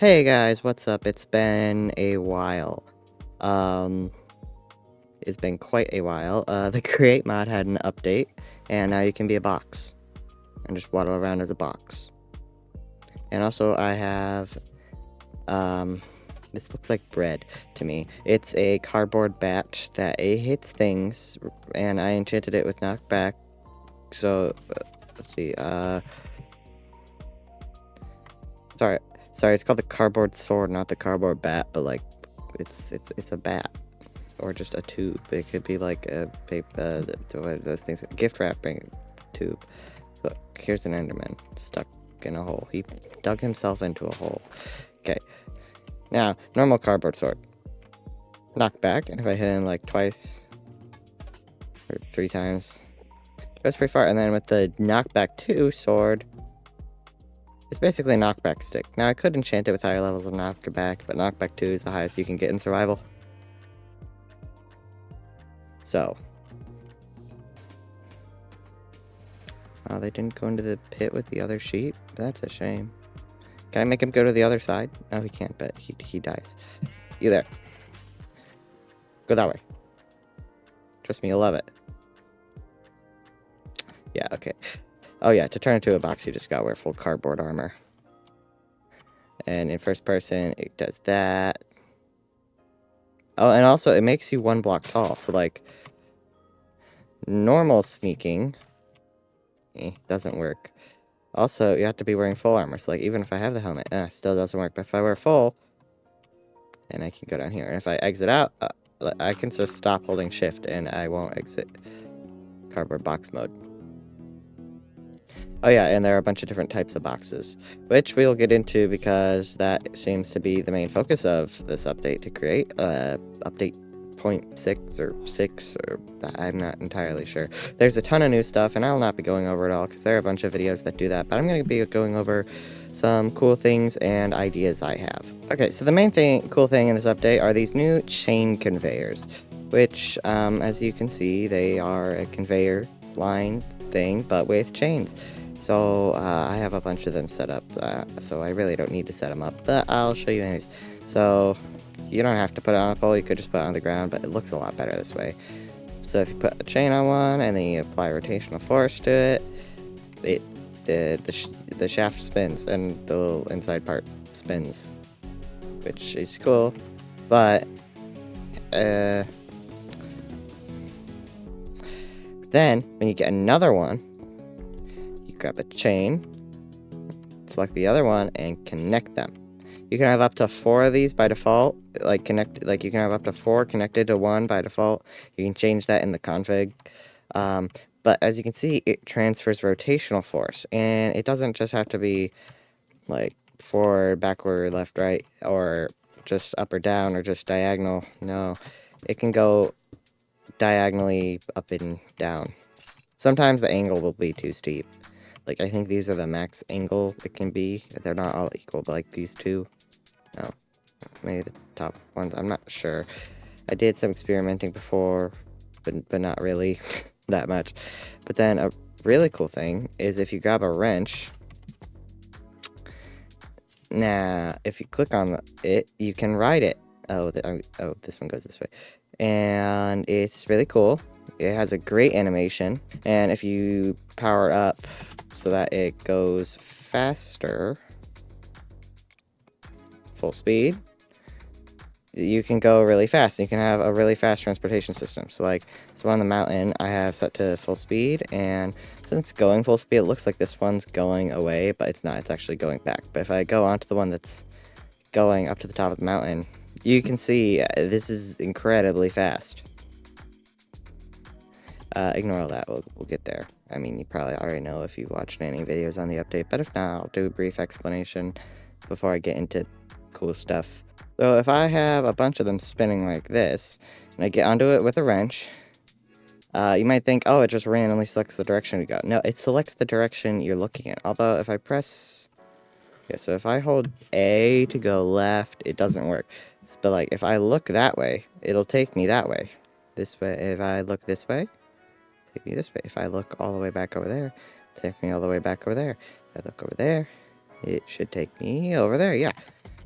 Hey guys, what's up? It's been a while. Um, it's been quite a while. The Create mod had an update, and now you can be a box and just waddle around as a box. And also, I have this looks like bread to me. It's a cardboard bat that it hits things, and I enchanted it with knockback. So, let's see. Sorry, it's called the cardboard sword, not the cardboard bat, but like, it's a bat. Or just a tube. It could be like a paper, those things, gift wrapping tube. Look, here's an Enderman stuck in a hole. He dug himself into a hole. Okay. Now, normal cardboard sword. Knock back, and if I hit him like twice or 3 times, it goes pretty far. And then with the knockback 2 sword, it's basically a knockback stick. Now, I could enchant it with higher levels of knockback, but knockback 2 is the highest you can get in survival. So, oh, they didn't go into the pit with the other sheep? That's a shame. Can I make him go to the other side? No, he can't, but he dies. You there. Go that way. Trust me, you'll love it. Yeah, okay. Oh yeah, to turn into a box, you just gotta wear full cardboard armor. And in first person, it does that. Oh, and also, it makes you 1 block tall. So, like, normal sneaking doesn't work. Also, you have to be wearing full armor. So, like, even if I have the helmet, still doesn't work. But if I wear full, then I can go down here. And if I exit out, I can sort of stop holding shift, and I won't exit cardboard box mode. Oh yeah, and there are a bunch of different types of boxes, which we'll get into because that seems to be the main focus of this update to create. Update 0.6 or 6, or I'm not entirely sure. There's a ton of new stuff, and I will not be going over it all because there are a bunch of videos that do that, but I'm going to be going over some cool things and ideas I have. Okay, so the main cool thing in this update are these new chain conveyors, which, as you can see, they are a conveyor line thing, but with chains. So I have a bunch of them set up, so I really don't need to set them up, but I'll show you anyways. So you don't have to put it on a pole, you could just put it on the ground, but it looks a lot better this way. So if you put a chain on one and then you apply rotational force to it, the shaft spins and the little inside part spins, which is cool, but then when you get another one, grab a chain, select the other one, and connect them. You can have up to 4 of these by default, you can have up to 4 connected to one by default. You can change that in the config. But as you can see, it transfers rotational force, and it doesn't just have to be like forward, backward, left, right, or just up or down, or just diagonal. No, it can go diagonally up and down. Sometimes the angle will be too steep. Like, I think these are the max angle it can be. They're not all equal, but, like, these two. No. Maybe the top ones. I'm not sure. I did some experimenting before, but not really that much. But then a really cool thing is if you grab a wrench. Now, if you click on it, you can ride it. Oh, this one goes this way. And it's really cool. It has a great animation. And if you power it up so that it goes faster, full speed, you can go really fast. You can have a really fast transportation system. So like this one on the mountain, I have set to full speed, and since it's going full speed, it looks like this one's going away, but it's not. It's actually going back. But if I go onto the one that's going up to the top of the mountain, you can see this is incredibly fast. Ignore all that, we'll get there. I mean, you probably already know if you've watched any videos on the update, but if not, I'll do a brief explanation before I get into cool stuff. So if I have a bunch of them spinning like this, and I get onto it with a wrench, you might think, oh, it just randomly selects the direction you go. No, it selects the direction you're looking at. Although if I press... Yeah, so if I hold A to go left, it doesn't work. But like, if I look that way, it'll take me that way. This way, if I look this way, take me this way. If I look all the way back over there, take me all the way back over there. If I look over there, it should take me over there, yeah.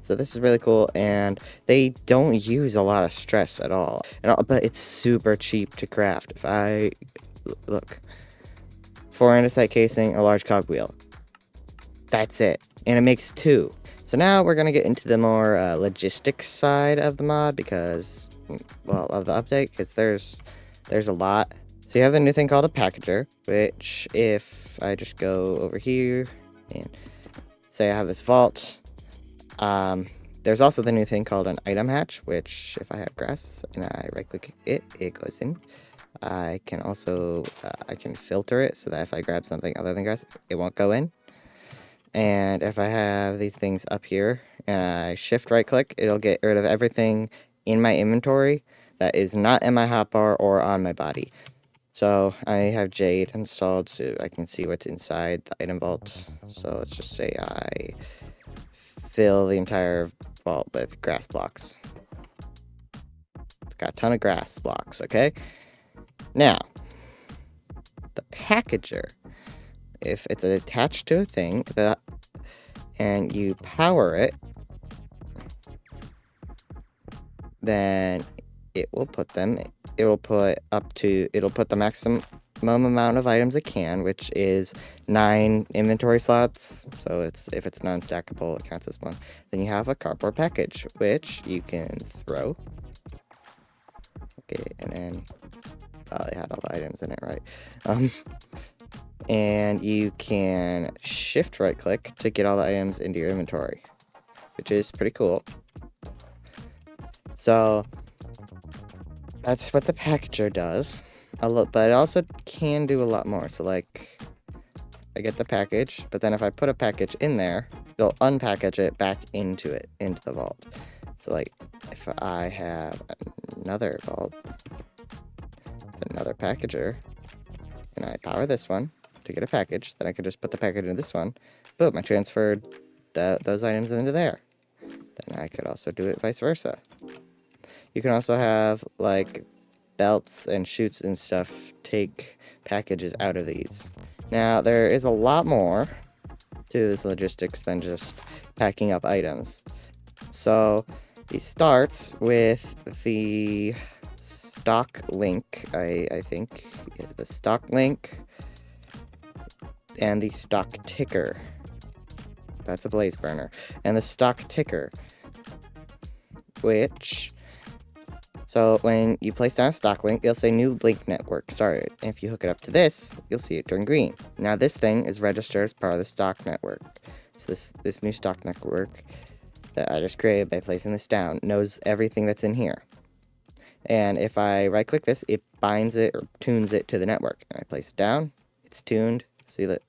So this is really cool, and they don't use a lot of stress at all. But it's super cheap to craft. If I look, 4 andesite casing, a large cogwheel. That's it, and it makes 2. So now we're gonna get into the more logistics side of the mod because, well, of the update, because there's a lot. So you have the new thing called a packager, which if I just go over here and say I have this vault, there's also the new thing called an item hatch, which if I have grass and I right click it, it goes in. I can also, I can filter it so that if I grab something other than grass, it won't go in. And if I have these things up here and I shift right click, it'll get rid of everything in my inventory that is not in my hotbar or on my body. So I have Jade installed so I can see what's inside the item vault. So let's just say I fill the entire vault with grass blocks. It's got a ton of grass blocks, okay? Now, the packager, if it's attached to a thing and you power it, then it will put the maximum amount of items it can, which is 9 inventory slots. So if it's non-stackable, it counts as 1. Then you have a cardboard package, which you can throw. Okay, and then probably had all the items in it, right? And you can shift right click to get all the items into your inventory, which is pretty cool. So that's what the packager does. But it also can do a lot more. So like, I get the package, but then if I put a package in there, it'll unpackage it back into the vault. So like, if I have another vault with another packager, and I power this one to get a package, then I can just put the package in this one. Boom, I transferred those items into there. Then I could also do it vice versa. You can also have like belts and chutes and stuff take packages out of these. Now, there is a lot more to this logistics than just packing up items. So, it starts with the stock link, I think. The stock link and the stock ticker. That's a blaze burner. And the stock ticker, which... So when you place down a stock link, it'll say new link network started. And if you hook it up to this, you'll see it turn green. Now this thing is registered as part of the stock network. So this new stock network that I just created by placing this down knows everything that's in here. And if I right click this, it binds it or tunes it to the network. And I place it down, it's tuned. See that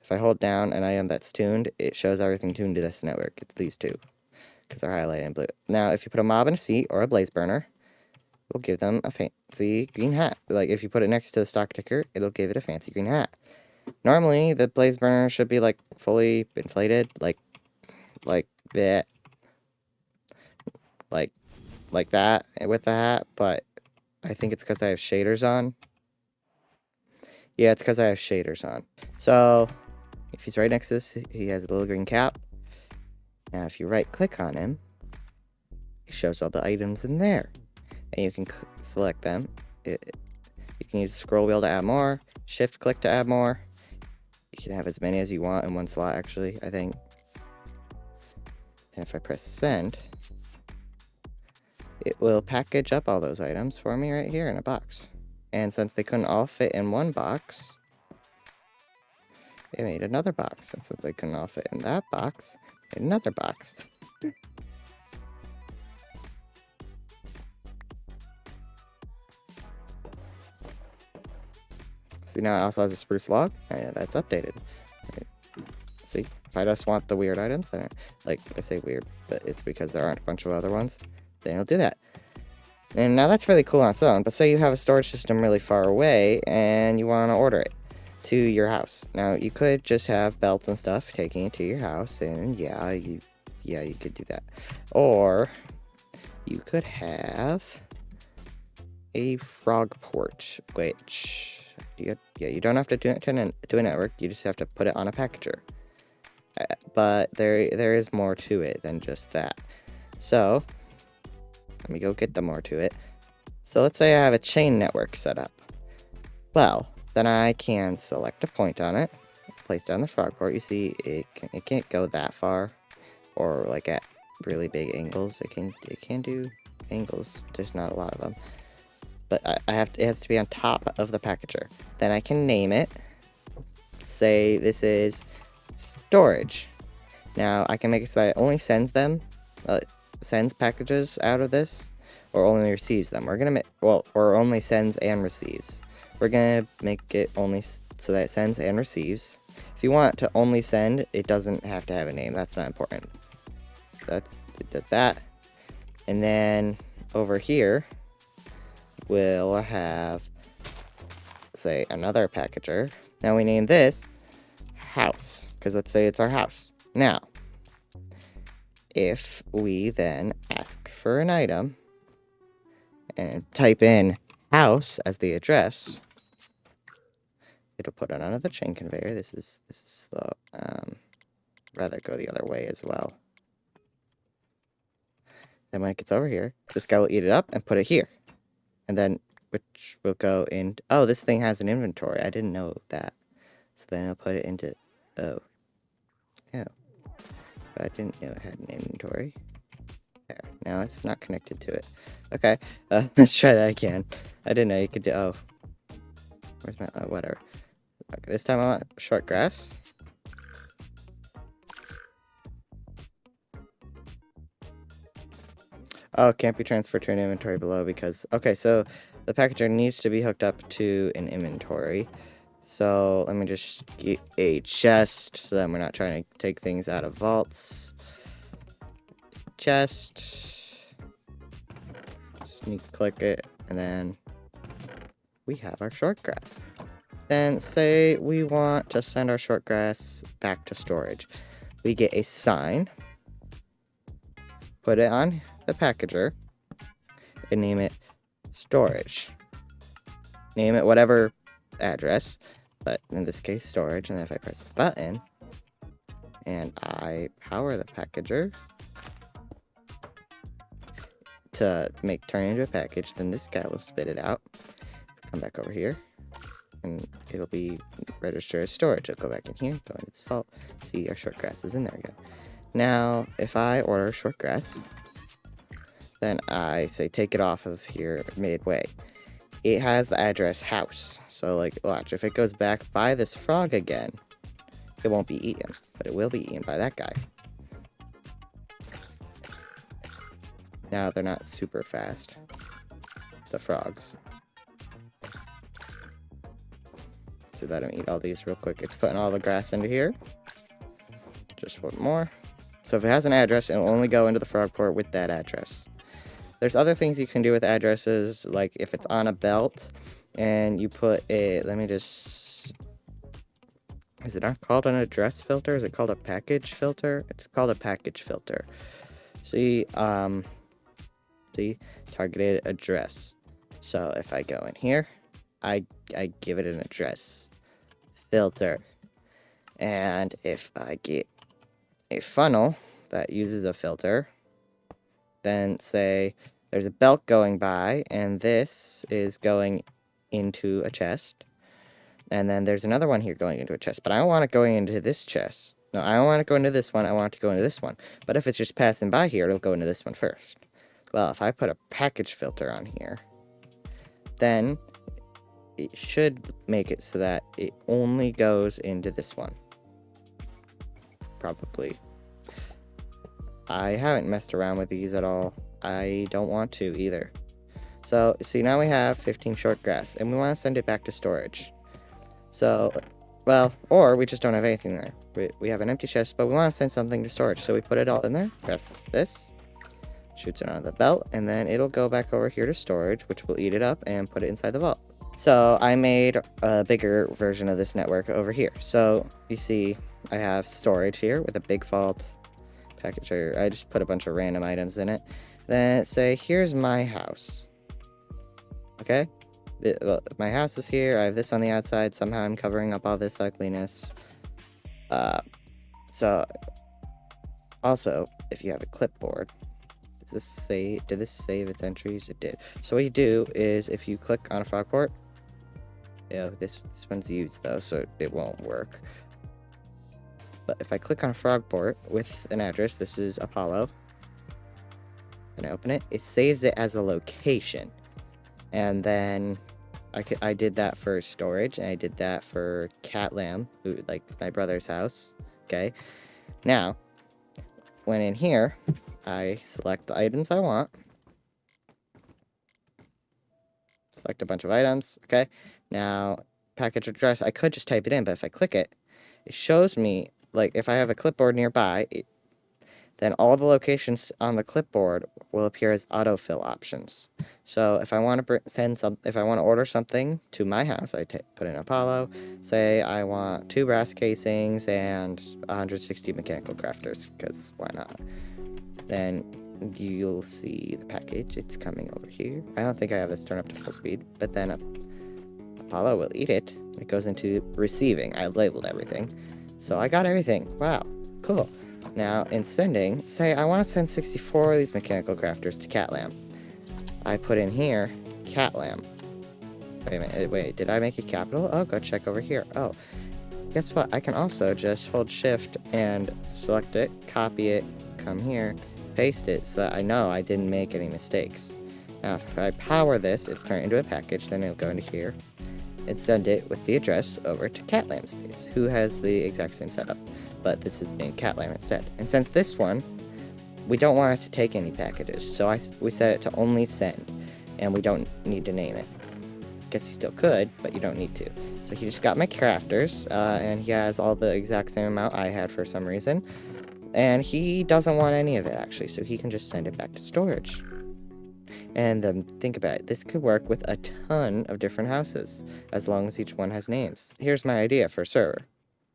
if I hold down an item that's tuned, it shows everything tuned to this network. It's these two, because they're highlighted in blue. Now if you put a mob in a seat or a blaze burner, will give them a fancy green hat. Like if you put it next to the stock ticker, it'll give it a fancy green hat. Normally, the blaze burner should be like fully inflated, like that, like that with the hat. But I think it's because I have shaders on. Yeah, it's because I have shaders on. So if he's right next to this, he has a little green cap. Now, if you right click on him, it shows all the items in there. And you can select them. You can use the scroll wheel to add more, shift click to add more. You can have as many as you want in one slot, actually, I think. And if I press send, it will package up all those items for me right here in a box. And since they couldn't all fit in one box, it made another box. And since they couldn't all fit in that box, it made another box. See, now it also has a spruce log. Yeah, that's updated. Right. See, if I just want the weird items, then like I say weird, but it's because there aren't a bunch of other ones, then it'll do that. And now that's really cool on its own, but say you have a storage system really far away and you want to order it to your house. Now, you could just have belts and stuff taking it to your house, and yeah, you could do that. Or you could have a frog porch, which you don't have to do it to a network. You just have to put it on a packager. but there is more to it than just that. So let me go get the more to it. So let's say I have a chain network set up. Well, then I can select a point on it, place down the frog port. You see, it can't go that far, or like at really big angles. It can do angles. There's not a lot of them, but it has to be on top of the packager. Then I can name it. Say this is storage. Now I can make it so that it only sends packages out of this, or only receives them. We're gonna or only sends and receives. We're gonna make it only so that it sends and receives. If you want to only send, it doesn't have to have a name. That's not important. It does that, and then over here we'll have, say, another packager. Now we name this house, because let's say it's our house. Now, if we then ask for an item and type in house as the address, it'll put it on the chain conveyor. This is slow. Rather go the other way as well. Then when it gets over here, this guy will eat it up and put it here. And then, which will go in. Oh, this thing has an inventory. I didn't know that. So then I'll put it into. Oh. Yeah. I didn't know it had an inventory. There. Now it's not connected to it. Okay. Let's try that again. I didn't know you could do. Oh. Where's my. Whatever. Okay, this time I want short grass. Oh, it can't be transferred to an inventory below because... Okay, so the packager needs to be hooked up to an inventory. So let me just get a chest so that we're not trying to take things out of vaults. Chest. Sneak click it, and then we have our short grass. Then say we want to send our short grass back to storage. We get a sign. Put it on the packager and name it storage. Name it whatever address, but in this case storage. And then if I press a button and I power the packager to turn it into a package, then this guy will spit it out. Come back over here and it'll be registered as storage. It'll go back in here, go into its vault. See, our short grass is in there again. Now, if I order short grass, then I say take it off of here midway. It has the address house. So, like, watch, if it goes back by this frog again, it won't be eaten, but it will be eaten by that guy. Now they're not super fast, the frogs. So let him eat all these real quick. It's putting all the grass into here. Just one more. So if it has an address, it'll only go into the frog port with that address. There's other things you can do with addresses, like if it's on a belt and you put a, let me just, is it not called an address filter? Is it called a package filter? It's called a package filter. See, targeted address. So if I go in here, I give it an address filter. And if I get a funnel that uses a filter, then say there's a belt going by and this is going into a chest, and then there's another one here going into a chest, but I don't want it going into this chest. No, I don't want it to go into this one. I want it to go into this one. But if it's just passing by here, it'll go into this one first. Well, if I put a package filter on here, then it should make it so that it only goes into this one. Probably. I haven't messed around with these at all. I don't want to either. So, see, now we have 15 short grass, and we want to send it back to storage. So, well, or we just don't have anything there. We have an empty chest, but we want to send something to storage. So we put it all in there, press this, shoots it onto the belt, and then it'll go back over here to storage, which will eat it up and put it inside the vault. So I made a bigger version of this network over here. So you see I have storage here with a big vault package. I just put a bunch of random items in it. Then say, here's my house. Okay? My house is here. I have this on the outside. Somehow I'm covering up all this ugliness. So, also, if you have a clipboard, did this save its entries? It did. So what you do is if you click on a frog port, this one's used though, so it won't work. But if I click on a frog port with an address, this is Apollo, and I open it, it saves it as a location. And then I did that for storage, and I did that for Catlam, like my brother's house. Okay. Now, when in here, I select the items I want. Select a bunch of items. Okay. Now, package address, I could just type it in, but if I click it, it shows me, like, if I have a clipboard nearby, then all the locations on the clipboard will appear as autofill options. So if I want to if I want to order something to my house, I put in Apollo. Say I want 2 brass casings and 160 mechanical crafters, because why not? Then you'll see the package. It's coming over here. I don't think I have this turned up to full speed, but then Apollo will eat it. It goes into receiving. I labeled everything. So I got everything. Wow, cool. Now, in sending, say I want to send 64 of these mechanical crafters to Catlam. I put in here, Catlam. Wait a minute, wait, did I make it capital? Oh, go check over here. Oh, guess what? I can also just hold shift and select it, copy it, come here, paste it so that I know I didn't make any mistakes. Now, if I power this, it'll turn it into a package, then it'll go into here and send it with the address over to Catlam's base, who has the exact same setup, but this is named Catlam instead. And since this one, we don't want it to take any packages, so we set it to only send, and we don't need to name it. Guess you still could, but you don't need to. So he just got my crafters, and he has all the exact same amount I had for some reason, and he doesn't want any of it actually, so he can just send it back to storage. And think about it, this could work with a ton of different houses, as long as each one has names. Here's my idea for a server.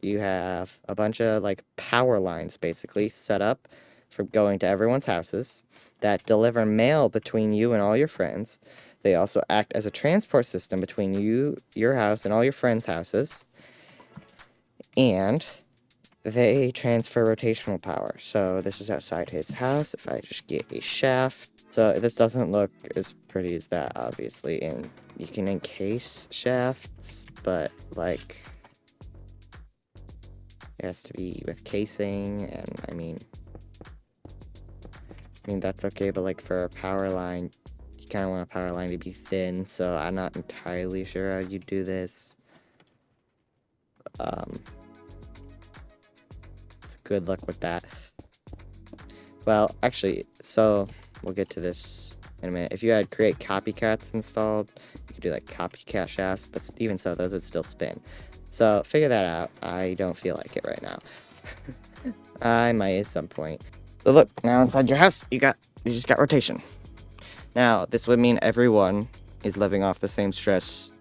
You have a bunch of, like, power lines, basically, set up for going to everyone's houses that deliver mail between you and all your friends. They also act as a transport system between your house, and all your friends' houses. And they transfer rotational power. So this is outside his house. If I just get a shaft, so this doesn't look as pretty as that, obviously, and you can encase shafts, but, like, it has to be with casing, and I mean that's okay, but, like, for a power line, you kind of want a power line to be thin, so I'm not entirely sure how you do this. So good luck with that. Well, actually, so we'll get to this in a minute. If you had create copycats installed, you could do like copycat shafts, but even so, those would still spin. So figure that out. I don't feel like it right now. I might at some point. So look, now inside your house, you just got rotation. Now, this would mean everyone is living off the same stress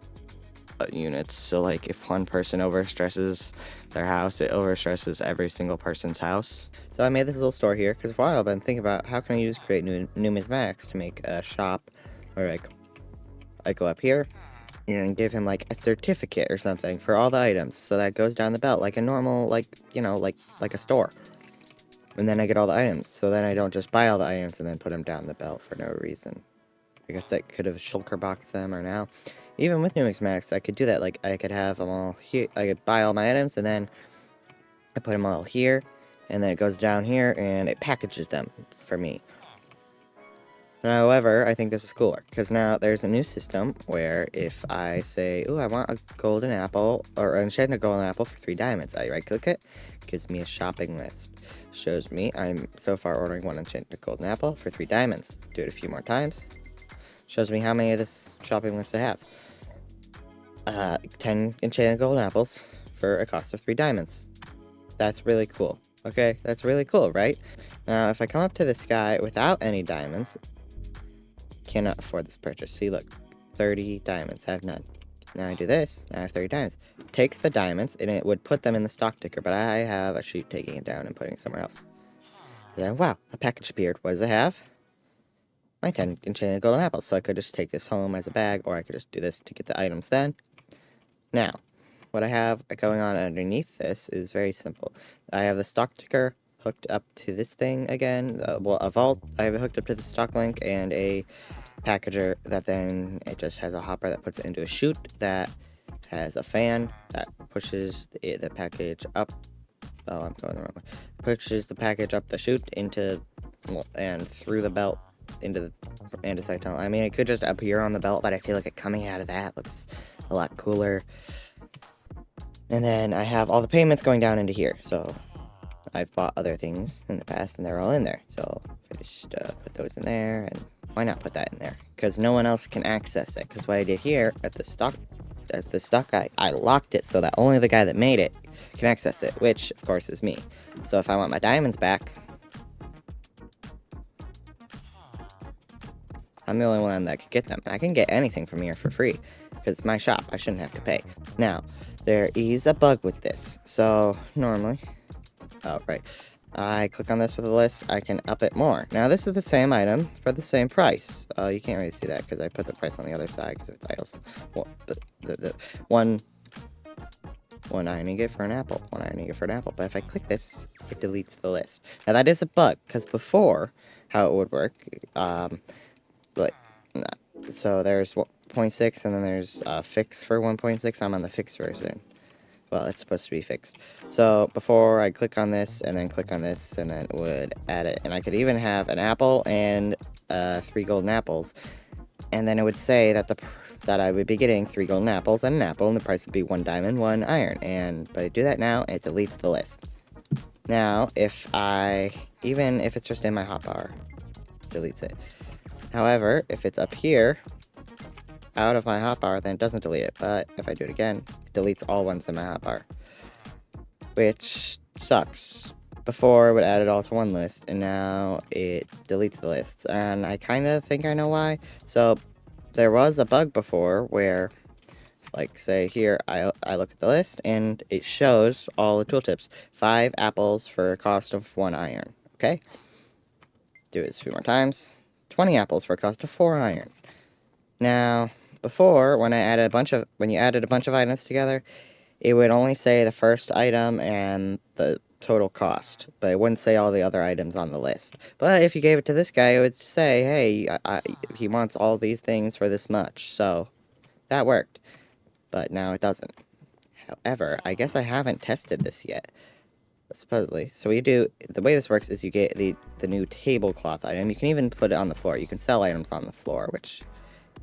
units. So like if one person overstresses their house, it overstresses every single person's house. So I made this little store here because for a while I've been thinking about how can I use create numismatics to make a shop, or like I go up here and give him like a certificate or something for all the items, so that goes down the belt like a normal, like, you know, like a store. And then I get all the items, so then I don't just buy all the items and then put them down the belt for no reason. I guess I could have shulker boxed them, or now, even with numismatics, I could do that. Like, I could have them all here. I could buy all my items, and then I put them all here, and then it goes down here, and it packages them for me. However, I think this is cooler, because now there's a new system where if I say, ooh, I want a golden apple, or an enchanted golden apple for 3 diamonds, I right-click it, gives me a shopping list. Shows me I'm so far ordering 1 enchanted golden apple for 3 diamonds. Do it a few more times. Shows me how many of this shopping list I have. 10 enchanted golden apples for a cost of 3 diamonds. That's really cool. Okay, that's really cool, right? Now, if I come up to this guy without any diamonds, cannot afford this purchase. See, look, 30 diamonds, have none. Now I do this, now I have 30 diamonds. Takes the diamonds, and it would put them in the stock ticker, but I have a sheep taking it down and putting it somewhere else. Then, wow, a package appeared. What does it have? My 10 enchanted golden apples, so I could just take this home as a bag, or I could just do this to get the items then. Now, what I have going on underneath this is very simple. I have the stock ticker hooked up to this thing again, well, a vault I have it hooked up to the stock link, and a packager that then it just has a hopper that puts it into a chute that has a fan that pushes the package up. Oh, I'm going the wrong way. Pushes the package up the chute into and through the belt into the andesite tunnel. I mean, it could just appear on the belt, but I feel like it coming out of that looks a lot cooler. And then I have all the payments going down into here. So I've bought other things in the past, and they're all in there. So if I just put those in there, and why not put that in there? Because no one else can access it. Because what I did here at the stock, I locked it so that only the guy that made it can access it, which of course is me. So if I want my diamonds back, I'm the only one that could get them. And I can get anything from here for free because it's my shop. I shouldn't have to pay. Now, there is a bug with this. So normally, oh, right. I click on this with a list, I can up it more. Now, this is the same item for the same price. You can't really see that because I put the price on the other side because it's titles. Well, the one iron you get for an apple. One iron you get for an apple. But if I click this, it deletes the list. Now, that is a bug because before, how it would work, so there's 0.6 and then there's fix for 1.6. I'm on the fixed version. Well, it's supposed to be fixed. So before I click on this and then click on this and then it would add it. And I could even have an apple and 3 golden apples. And then it would say that I would be getting 3 golden apples and an apple, and the price would be 1 diamond, 1 iron. But I do that now, and it deletes the list. Now, even if it's just in my hotbar, deletes it. However, if it's up here, out of my hotbar, then it doesn't delete it. But if I do it again, it deletes all ones in my hotbar, which sucks. Before, it would add it all to one list, and now it deletes the lists. And I kind of think I know why. So there was a bug before where, like, say here, I look at the list, and it shows all the tooltips. 5 apples for a cost of 1 iron. Okay? Do it a few more times. 20 apples for a cost of 4 iron. Now, before, when you added a bunch of items together, it would only say the first item and the total cost, but it wouldn't say all the other items on the list. But if you gave it to this guy, it would say, hey, he wants all these things for this much, so that worked. But now it doesn't. However, I guess I haven't tested this yet, supposedly. So the way this works is you get the new tablecloth item. You can even put it on the floor. You can sell items on the floor, which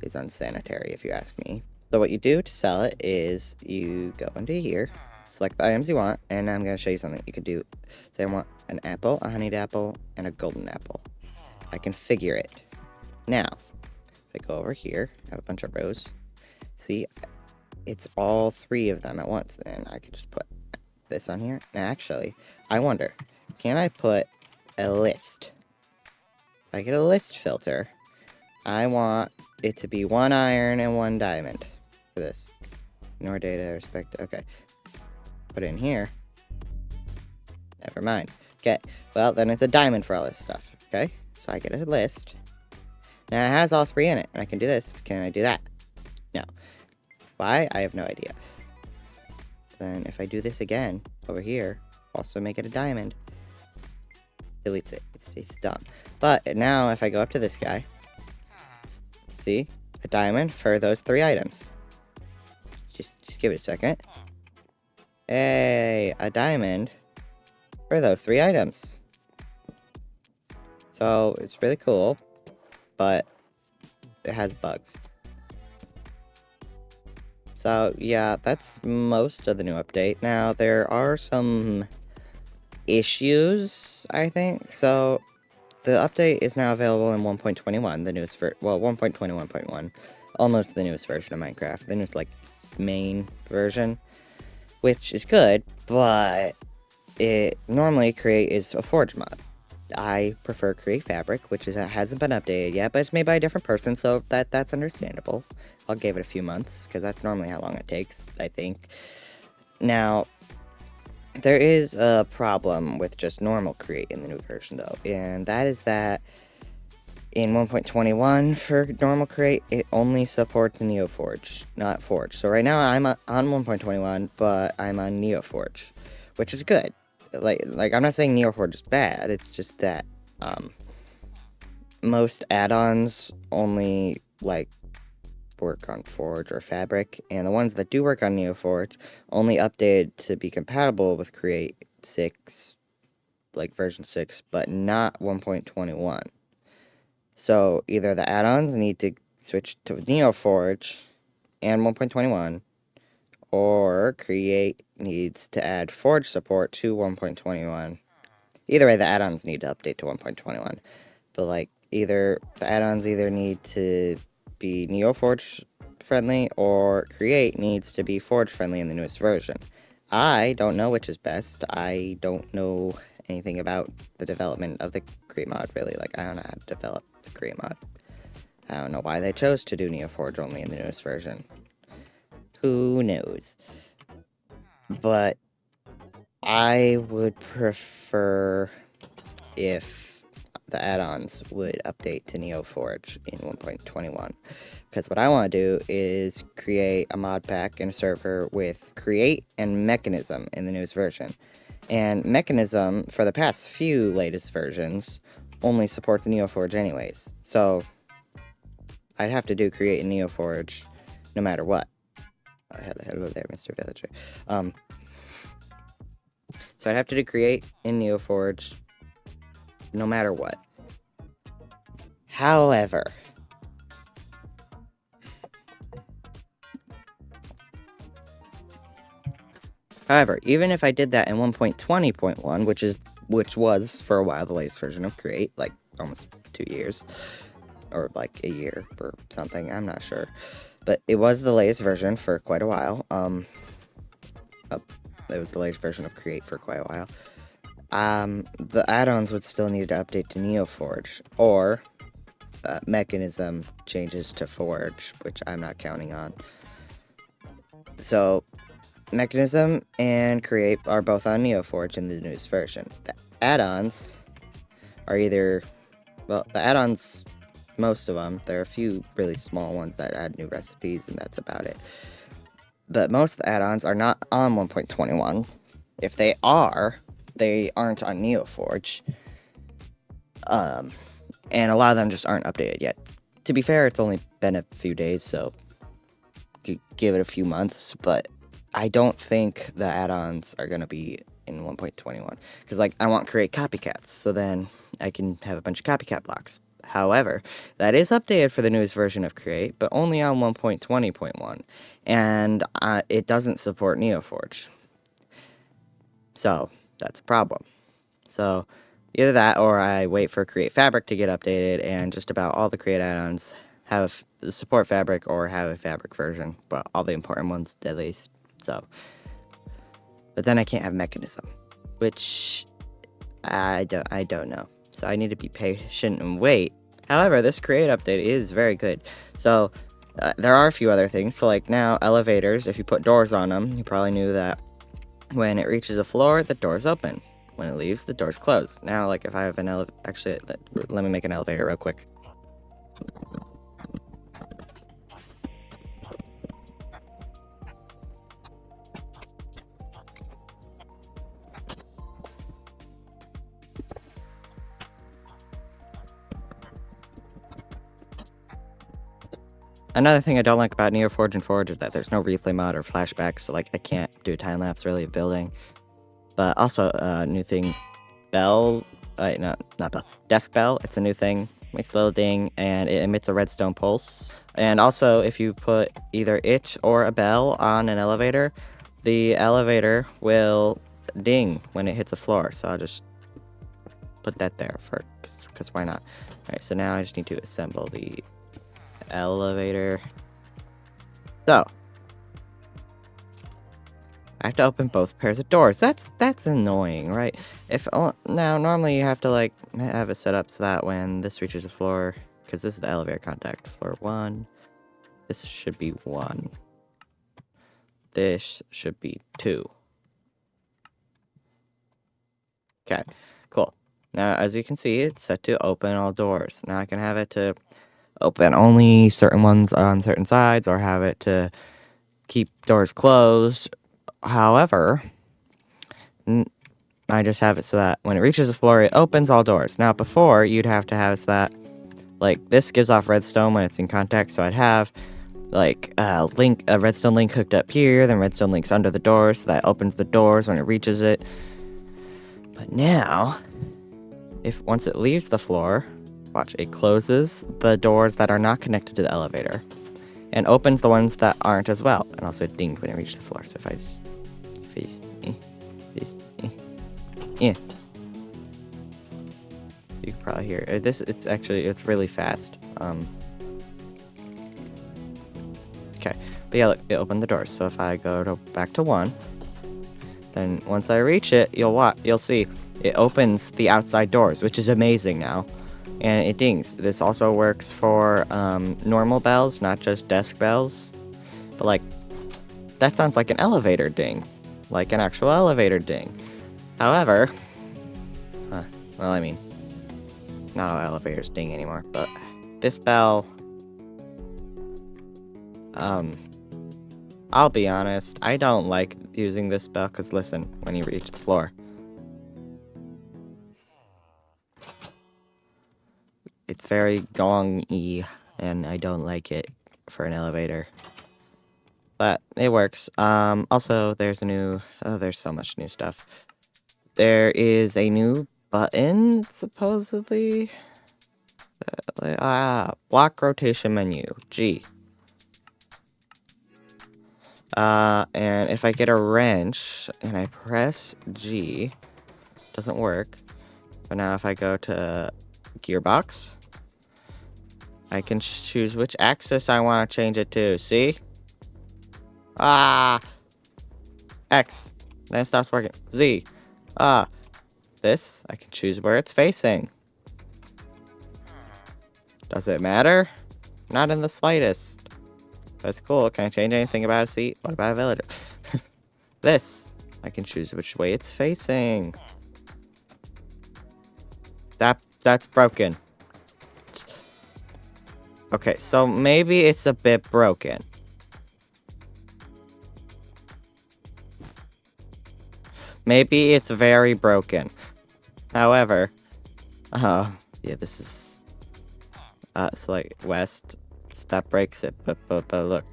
is unsanitary if you ask me. So what you do to sell it is you go into here, select the items you want, and I'm going to show you something you can do. Say I want an apple, a honeyed apple, and a golden apple. I configure it. Now, if I go over here, I have a bunch of rows. See, it's all 3 of them at once, and I could just put this on here. Now, actually, I wonder, can I put a list? If I get a list filter, I want it to be 1 iron and 1 diamond for this. Ignore data, respect. Okay. Put it in here. Never mind. Okay. Well, then it's a diamond for all this stuff. Okay. So I get a list. Now it has all 3 in it, and I can do this. Can I do that? No. Why? I have no idea. Then if I do this again over here, also make it a diamond, deletes it. It's dumb. But now if I go up to this guy, see, a diamond for those 3 items. Just give it a second. Hey, a diamond for those 3 items. So it's really cool, but it has bugs. So yeah, that's most of the new update. Now there are some issues, I think. So the update is now available in 1.21, the newest 1.21.1, almost the newest version of Minecraft, the newest main version, which is good, but it normally Create is a Forge mod. I prefer Create Fabric, which hasn't been updated yet, but it's made by a different person, so that's understandable. I'll give it a few months, because that's normally how long it takes, I think. Now, there is a problem with just normal Create in the new version, though, and that is that in 1.21 for normal create, it only supports NeoForge, not Forge. So right now I'm on 1.21, but I'm on NeoForge, which is good. Like I'm not saying NeoForge is bad. It's just that most add-ons only like work on Forge or Fabric, and the ones that do work on NeoForge only updated to be compatible with Create 6, like version 6, but not 1.21. So either the add-ons need to switch to NeoForge and 1.21, or Create needs to add Forge support to 1.21. Either way, the add-ons need to update to 1.21. But like either the add-ons either need to be NeoForge friendly, or Create needs to be Forge friendly in the newest version. I don't know which is best. I don't know anything about the development of the Create mod, really. Like, I don't know how to develop the Create mod. I don't know why they chose to do NeoForge only in the newest version. Who knows? But I would prefer if the add-ons would update to NeoForge in 1.21. Because what I want to do is create a mod pack and a server with Create and Mechanism in the newest version. And Mechanism, for the past few latest versions, only supports NeoForge anyways. So I'd have to do Create and NeoForge no matter what. Hello there, Mr. Villager. So I'd have to do Create in NeoForge no matter what. However, even if I did that in 1.20.1, which was for a while the latest version of Create, like almost 2 years, or like a year or something, I'm not sure, but it was the latest version for quite a while. It was the latest version of Create for quite a while. The add-ons would still need to update to NeoForge, or Mechanism changes to Forge, which I'm not counting on. So Mechanism and Create are both on NeoForge in the newest version. The add-ons are either, well, the add-ons, most of them, there are a few really small ones that add new recipes, and that's about it. But most of the add-ons are not on 1.21. If they are, they aren't on NeoForge. And a lot of them just aren't updated yet. To be fair, it's only been a few days, so give it a few months, but I don't think the add-ons are going to be in 1.21. Because, like, I want to create copycats, so then I can have a bunch of copycat blocks. However, that is updated for the newest version of Create, but only on 1.20.1. And it doesn't support NeoForge. So, that's a problem. So, either that, or I wait for Create Fabric to get updated, and just about all the Create add-ons have support Fabric or have a Fabric version, but all the important ones at least. So, but then I can't have Mechanism, which I don't know. So I need to be patient and wait. However, this Create update is very good. So there are a few other things. So like now, elevators, if you put doors on them, you probably knew that when it reaches a floor, the door's open. When it leaves, the door's closed. Now, like if I have an actually, let me make an elevator real quick. Another thing I don't like about NeoForge and Forge is that there's no replay mod or flashback, so like I can't do a time lapse really of building. But also, new thing, bell, not bell, desk bell. It's a new thing. Makes a little ding and it emits a redstone pulse. And also, if you put either it or a bell on an elevator, the elevator will ding when it hits a floor. So I'll just put that there because why not? All right, so now I just need to assemble the elevator. So I have to open both pairs of doors. That's annoying, right? Now normally you have to like have it set up so that when this reaches the floor, because this is the elevator contact, floor 1, this should be 1. This should be 2. Okay, cool. Now, as you can see, it's set to open all doors. Now I can have it to open only certain ones on certain sides, or have it to keep doors closed. However, I just have it so that when it reaches the floor, it opens all doors. Now, before, you'd have to have it so that, like, this gives off redstone when it's in contact, so I'd have, like, a redstone link hooked up here, then redstone links under the door, so that opens the doors when it reaches it. But now, once it leaves the floor, watch, it closes the doors that are not connected to the elevator, and opens the ones that aren't as well, and also it dinged when it reached the floor, so if I just, yeah. You can probably hear it. It's really fast. Okay, but yeah, look, it opened the doors. So if I go back to 1, then once I reach it, you'll see it opens the outside doors, which is amazing now, and it dings. This also works for normal bells, not just desk bells. But like, that sounds like an elevator ding, like an actual elevator ding. However, well, I mean, not all elevators ding anymore, but this bell, I'll be honest, I don't like using this bell, because listen, when you reach the floor, it's very gong-y, and I don't like it for an elevator. But it works. Also, there's there's so much new stuff. There is a new button, supposedly. Block rotation menu, G. And if I get a wrench and I press G, doesn't work. But now if I go to gearbox, I can choose which axis I want to change it to. See? X. Then it stops working. Z. This, I can choose where it's facing. Does it matter? Not in the slightest. That's cool. Can I change anything about a seat? What about a villager? This, I can choose which way it's facing. That's broken. Okay, so maybe it's a bit broken. Maybe it's very broken. However, yeah, this is select west. So that breaks it. But look,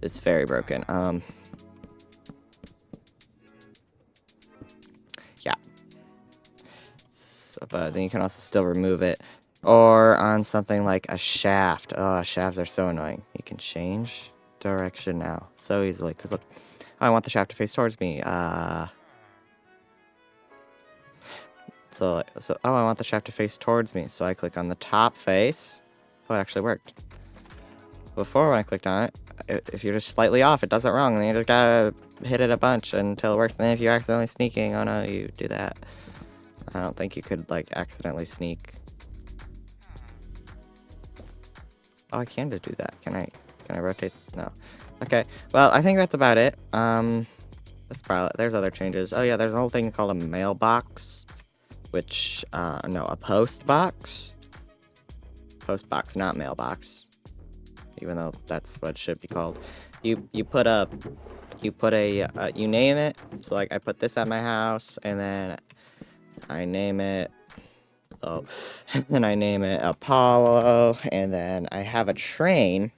it's very broken. Yeah. So, but then you can also still remove it. Or on something like a shaft. Oh, shafts are so annoying. You can change direction now so easily. Because look, I want the shaft to face towards me. So I want the shaft to face towards me. So I click on the top face. Oh, it actually worked. Before, when I clicked on it, if you're just slightly off, it does it wrong. And then you just gotta hit it a bunch until it works. And then if you're accidentally sneaking, oh no, you do that. I don't think you could, like, accidentally sneak. Oh, I can do that. Can I rotate? No. Okay. Well, I think that's about it. That's probably, there's other changes. Oh yeah, there's a whole thing called a mailbox, which no, a post box. Post box, not mailbox. Even though that's what it should be called. You name it. So like I put this at my house, and then I name it. Oh, and I name it Apollo, and then I have a train,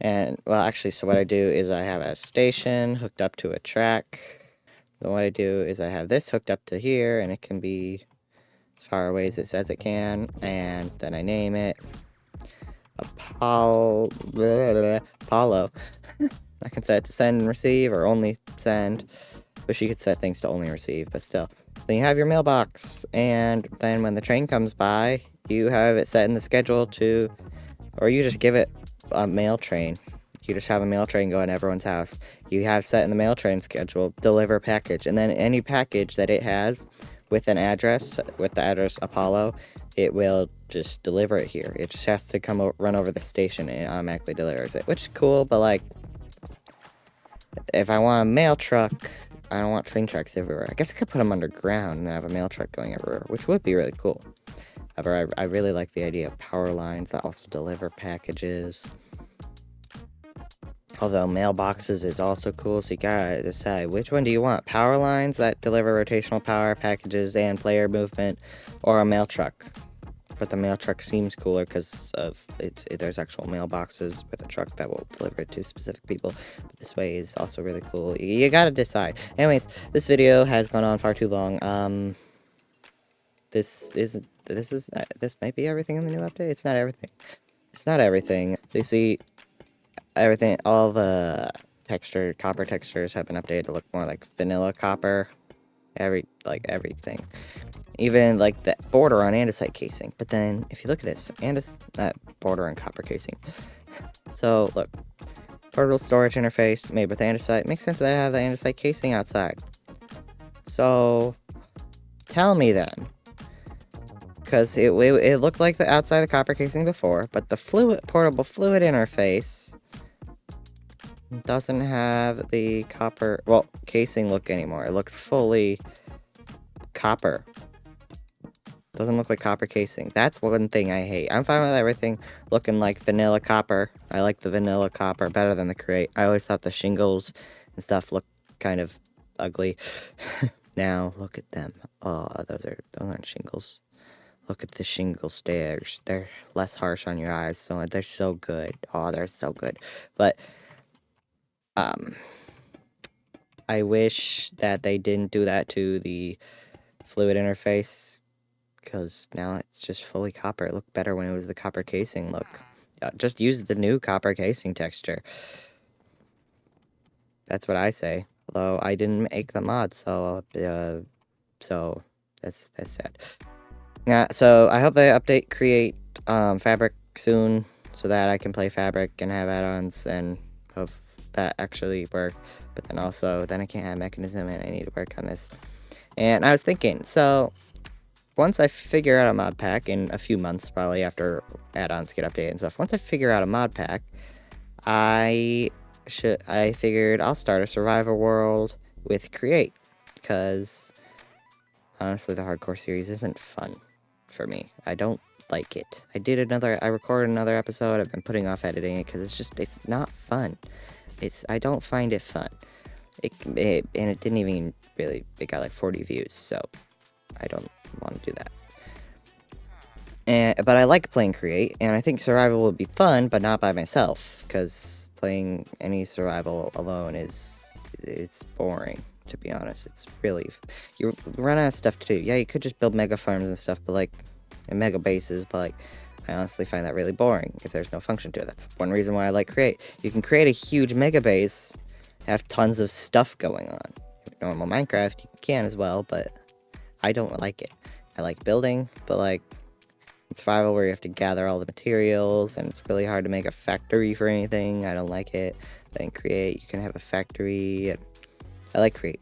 and, well, actually, so what I do is I have a station hooked up to a track. Then what I do is I have this hooked up to here, and it can be as far away as it says it can, and then I name it Apollo. I can set it to send and receive, or only send. Wish you could set things to only receive, but still. Then you have your mailbox, and then when the train comes by, you have it set in the schedule to, or you just give it a mail train. You just have a mail train go in everyone's house. You have set in the mail train schedule, deliver package, and then any package that it has with an address, with the address Apollo, it will just deliver it here. It just has to run over the station, and it automatically delivers it, which is cool, but like, If I want a mail truck, I don't want train tracks everywhere. I guess I could put them underground and then have a mail truck going everywhere, which would be really cool. However, I really like the idea of power lines that also deliver packages. Although mailboxes is also cool, so you gotta decide which one do you want? Power lines that deliver rotational power, packages, and player movement, or a mail truck? But the mail truck seems cooler because of there's actual mailboxes with a truck that will deliver it to specific people. But this way is also really cool. You gotta decide. Anyways, this video has gone on far too long. This might be everything in the new update. It's not everything. It's not everything. So you see, everything, all the copper textures have been updated to look more like vanilla copper. Everything. Even like the border on andesite casing. But then if you look at this, border on copper casing. So look, portable storage interface made with andesite. Makes sense that I have the andesite casing outside. So tell me then. Because it looked like the outside of the copper casing before, but the portable fluid interface doesn't have the copper, casing look anymore. It looks fully copper. Doesn't look like copper casing. That's one thing I hate. I'm fine with everything looking like vanilla copper. I like the vanilla copper better than the Create. I always thought the shingles and stuff looked kind of ugly. Now, look at them. Oh, those aren't shingles. Look at the shingle stairs. They're less harsh on your eyes, so they're so good. Oh, they're so good. But I wish that they didn't do that to the fluid interface, because now it's just fully copper. It looked better when it was the copper casing look. Just use the new copper casing texture. That's what I say. Although I didn't make the mod, so that's sad. Yeah, so I hope they update Create Fabric soon, so that I can play Fabric and have add-ons and hope that actually work. But then also, then I can't have Mechanism and I need to work on this. And I was thinking, so once I figure out a mod pack in a few months, probably after add-ons get updated and stuff, once I figure out a mod pack, I figured I'll start a survival world with Create, because honestly the hardcore series isn't fun for me. I don't like it. I recorded another episode. I've been putting off editing it because it's not fun. I don't find it fun. And it didn't even really, it got like 40 views, so I don't want to do that. But I like playing Create, and I think survival would be fun, but not by myself, because playing any survival alone it's boring, to be honest. It's really, you run out of stuff to do. Yeah, you could just build mega farms and stuff, and mega bases, but I honestly find that really boring if there's no function to it. That's one reason why I like Create. You can create a huge mega base, have tons of stuff going on. In normal Minecraft, you can as well, but I don't like it. I like building, but in survival where you have to gather all the materials, and it's really hard to make a factory for anything. I don't like it. Then Create, you can have a factory, and I like Create.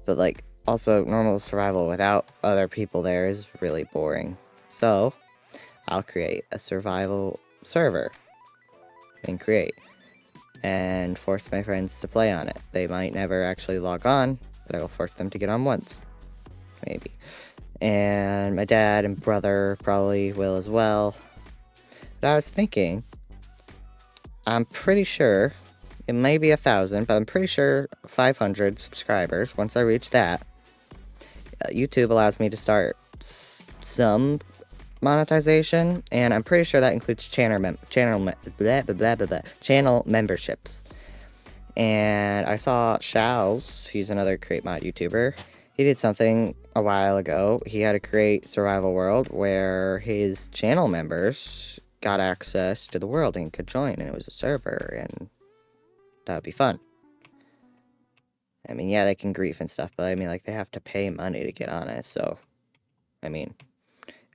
But also normal survival without other people there is really boring. So I'll create a survival server in Create and force my friends to play on it. They might never actually log on, but I will force them to get on once. Maybe. And my dad and brother probably will as well. But I was thinking, I'm pretty sure, it may be 1,000, but I'm pretty sure 500 subscribers, once I reach that, YouTube allows me to start some monetization, and I'm pretty sure that includes channel memberships. And I saw Shals, he's another Create Mod YouTuber. He did something a while ago. He had to create survival world where his channel members got access to the world and could join, and it was a server, and that would be fun. I mean, yeah, they can grief and stuff, but I mean, they have to pay money to get on it, so, I mean,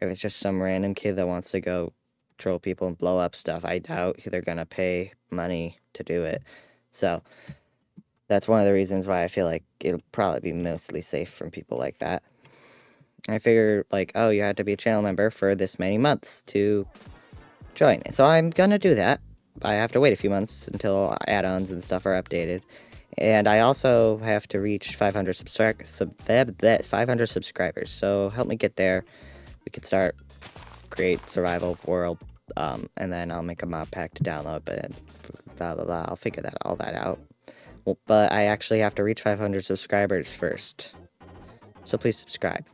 if it's just some random kid that wants to go troll people and blow up stuff, I doubt they're gonna pay money to do it. So that's one of the reasons why I feel like it'll probably be mostly safe from people like that. I figure, oh, you had to be a channel member for this many months to join. So I'm gonna do that. I have to wait a few months until add-ons and stuff are updated. And I also have to reach 500 subscribers. So help me get there. We can start create survival world, and then I'll make a mod pack to download. But blah blah blah. I'll figure all that out. Well, but I actually have to reach 500 subscribers first. So please subscribe.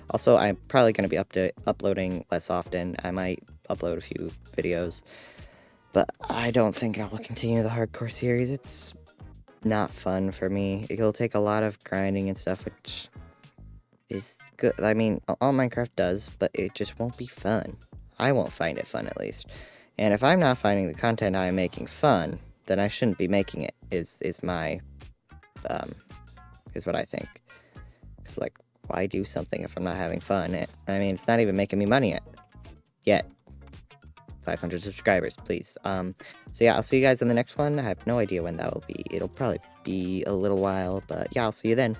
Also, I'm probably going to be uploading less often. I might upload a few videos, but I don't think I will continue the hardcore series. It's not fun for me. It'll take a lot of grinding and stuff, which is good. I mean, all Minecraft does, but it just won't be fun. I won't find it fun, at least. And if I'm not finding the content I'm making fun, then I shouldn't be making it, is what I think. It's like, why do something if I'm not having fun? I mean, it's not even making me money yet. 500 subscribers, please. So yeah, I'll see you guys in the next one. I have no idea when that will be. It'll probably be a little while, but yeah, I'll see you then.